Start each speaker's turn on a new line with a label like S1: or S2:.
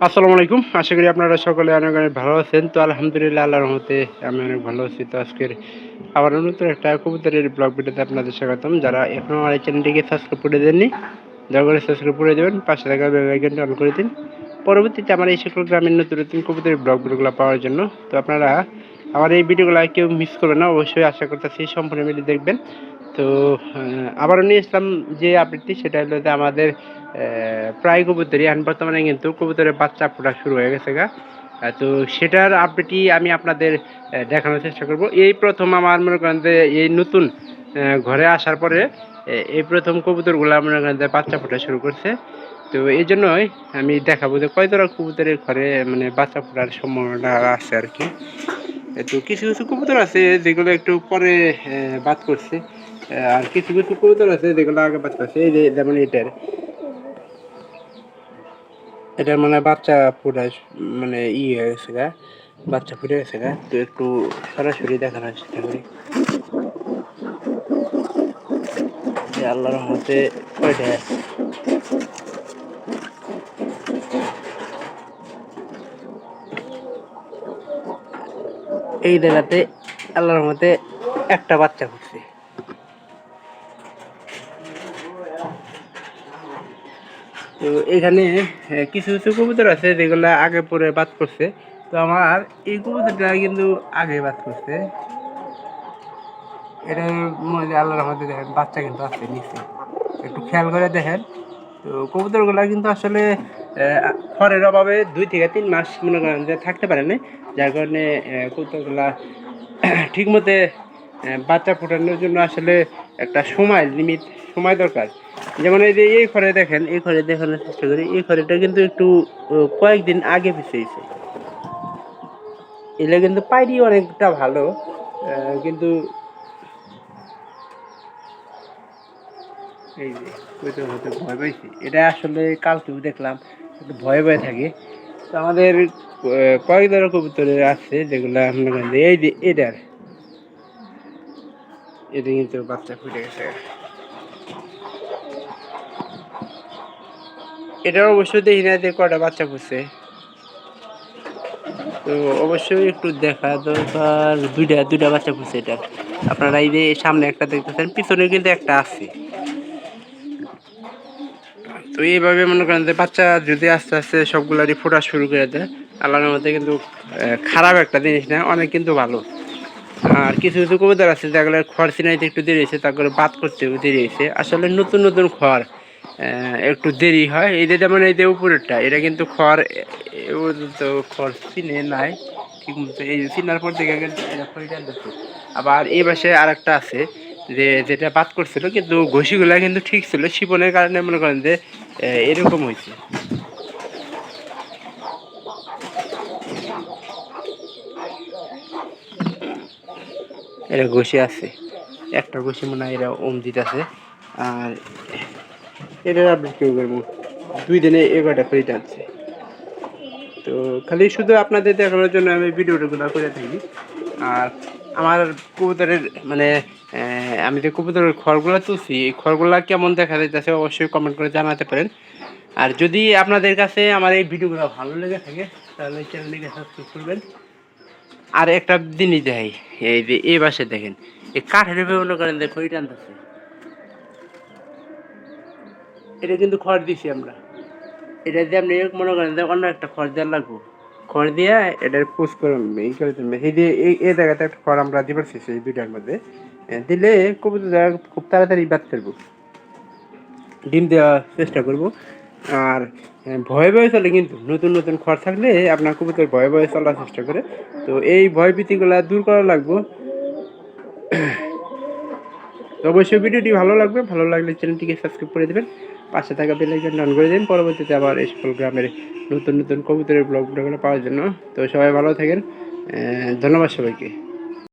S1: আসসালামু আলাইকুম। আশা করি আপনারা সকলে অনেক, অনেক ভালো আছেন। তো আলহামদুলিল্লাহ আল্লাহর রহমতে আমি অনেক ভালো আছি। তো আজকের আবার নতুন একটা কবুতরের ব্লগ ভিডিওতে আপনাদের স্বাগতম। যারা এখনও আমার এই চ্যানেলটিকে সাবস্ক্রাইব করে দেননি, দয়া করে সাবস্ক্রাইব করে দেবেন। পাশে থাকা বেল আইকনটি অন করে দিন। পরবর্তীতে আমার এই সকল গ্রামের নতুন, নতুন কবুতরের ব্লগ ভিডিওগুলো পাওয়ার জন্য। তো আপনারা আমার এই ভিডিওগুলো কেউ মিস করবেন না। অবশ্যই আশা করতেছি সম্পূর্ণ ভিডিও দেখবেন। তো আবারও নিয়ে আসলাম যে আপডেটটি, সেটা হলো যে আমাদের প্রায় কবুতরই এখন বর্তমানে কিন্তু কবুতরের বাচ্চা ফোটা শুরু হয়ে গেছে গা। তো সেটার আপডেটই আমি আপনাদের দেখানোর চেষ্টা করব। এই প্রথম আমার মনে করেন যে এই নতুন ঘরে আসার পরে এই প্রথম কবুতরগুলো মনে করেন যে বাচ্চা ফোটা শুরু করছে। তো এই জন্যই আমি দেখাবো যে কয় ধরনের কবুতরের ঘরে মানে বাচ্চা ফোটার সম্ভাবনা আছে আর কি। তো কিছু কিছু কবুতর আছে যেগুলো একটু পরে বাদ করছে, আর কিছু কিছু কবুতর আছে যেগুলো আগে বাদ করছে। এই যে যেমন এটার মানে বাচ্চা ফুটায় মানে হয়ে গেছে গা, বাচ্চা ফুটে গেছে গা। তো একটু সরাসরি দেখানোর চেষ্টা করি যে আল্লাহর রহমতে কয়টা। এই জায়গাতে আল্লাহর রহমতে একটা বাচ্চা ফুটছে। তো এখানে কিছু কিছু কবুতর আছে যেগুলো আগে পরে বাদ করছে। তো আমার এই কবুতরটা কিন্তু আগে বাদ করছে। এটার মধ্যে আল্লাহর রহমতে দেখেন বাচ্চা কিন্তু আছে নিচে, একটু খেয়াল করে দেখেন। তো কবুতরগুলা কিন্তু আসলে খড়ের অভাবে 2 থেকে 3 মাস মনে করেন যে থাকতে পারে না, যার কারণে কবুতরগুলা ঠিক মতে বাচ্চা ফোটানোর জন্য আসলে একটা সময় দরকার। যেমন এই যে এই ঘরে দেখেন, এই ঘরে দেখানোর চেষ্টা করি। এই ঘরেটা কিন্তু একটু কয়েকদিন আগে পিছিয়েছে। এগুলো কিন্তু পাইরি অনেকটা ভালো, কিন্তু এই যে কইতে হতে ভয় পাইছি। এটা আসলে কালকেও দেখলাম একটু ভয়ে ভয়ে থাকে। তো আমাদের কয়েক ধরনের কবুতর আছে যেগুলো মনে করেন যে এই যে এটা কিন্তু বাচ্চা ফুটে গেছে। এটার অবশ্যই দেখি না যে কটা বাচ্চা ফুটছে। তো অবশ্যই একটু দেখা দরকার। দুইটা বাচ্চা ফুটছে এটা। আপনারা এই যে সামনে একটা দেখতেছেন, পিছনে কিন্তু একটা আছে। তো এইভাবে মনে করেন যে বাচ্চা যদি আস্তে আস্তে সবগুলারই ফোটা শুরু করে দেয়, আল্লাহর মধ্যে কিন্তু খারাপ একটা জিনিস না, অনেক কিন্তু ভালো। আর কিছু কিছু কবুতর আছে যেগুলো খড় চিনাইতে একটু দেরি হয়েছে, তারপরে বাদ করতেও দেরি হয়েছে। আসলে নতুন নতুন খড় একটু দেরি হয়। এই যে যেমন এই যে উপরেরটা, এটা কিন্তু খড় তো খড় চিনে নাই ঠিক মতো। এই চিনার পর থেকে কিন্তু আবার এই পাশে আর একটা আছে যেটা বাদ করছিল, কিন্তু ঘষিগুলা কিন্তু ঠিক ছিল, শিপনের কারণে মনে করেন যে এরকম হয়েছে। এরা ঘষি আছে, একটা ঘষি মনে হয় এরা দিতে আছে। আর এটা আপনি কেউ করবো 2 দিনে 11টা করে টানছে। তো খালি শুধু আপনাদের দেখানোর জন্য আমি ভিডিওগুলো করে থাকি। আর আমার কবুতরের মানে আমি যে কবুতরের খড়গুলো তুলছি, এই খড়গুলো কেমন দেখা যাইতেছে অবশ্যই কমেন্ট করে জানাতে পারেন। আর যদি আপনাদের কাছে আমার এই ভিডিওগুলো ভালো লেগে থাকে তাহলে চ্যানেলটিকে সাবস্ক্রাইব করবেন। আর একটা জিনিস দেখাই, এই যে এই পাশে দেখেন এই কাঠের মনে করেন যে খড়ি টানতেছে। এটা কিন্তু খড় দিছি আমরা। এটা দিয়ে আপনি মনে করেন যে অন্য একটা খড় দেওয়া লাগবো। খড় দিয়ে এটার পুষ করে এই করে দিবেন। এই যে এই জায়গাতে একটা খড় আমরা দিতে পারছি এই দুইটার মধ্যে দিলে কবুতর খুব তাড়াতাড়ি বাদ ফেলবো, ডিম দেওয়ার চেষ্টা করব। আর ভয়ে ভয়ে চলে, কিন্তু নতুন নতুন খড় থাকলে আপনার কবুতর ভয়ে ভয়ে চলার চেষ্টা করে। তো এই ভয় ভীতিগুলা দূর করা লাগবো। তো অবশ্যই ভিডিওটি ভালো লাগবে, ভালো লাগলে চ্যানেলটিকে সাবস্ক্রাইব করে দেবেন, পাশে থাকা বেল আইকনটি অন করে দিন পরবর্তীতে আবার এই সকল গ্রামের নতুন নতুন কবুতরের ব্লগগুলো পাওয়ার জন্য। তো সবাই ভালো থাকেন, ধন্যবাদ সবাইকে।